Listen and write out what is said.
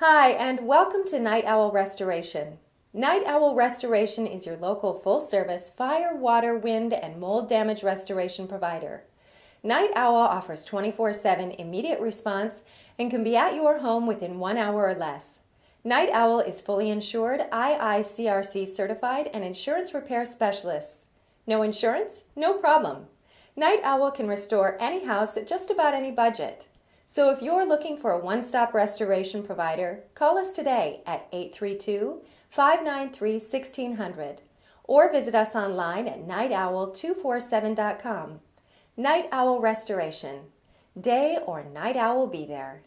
Hi, and welcome to NiteOwl Restoration. NiteOwl Restoration is your local full-service fire, water, wind, and mold damage restoration provider. NiteOwl offers 24/7 immediate response and can be at your home within 1 hour or less. NiteOwl is fully insured, IICRC certified, and insurance repair specialists. No insurance? No problem. NiteOwl can restore any house at just about any budget. So if you're looking for a one-stop restoration provider, call us today at 832-593-1600 or visit us online at NiteOwl247.com. NiteOwl Restoration. Day or night owl be there.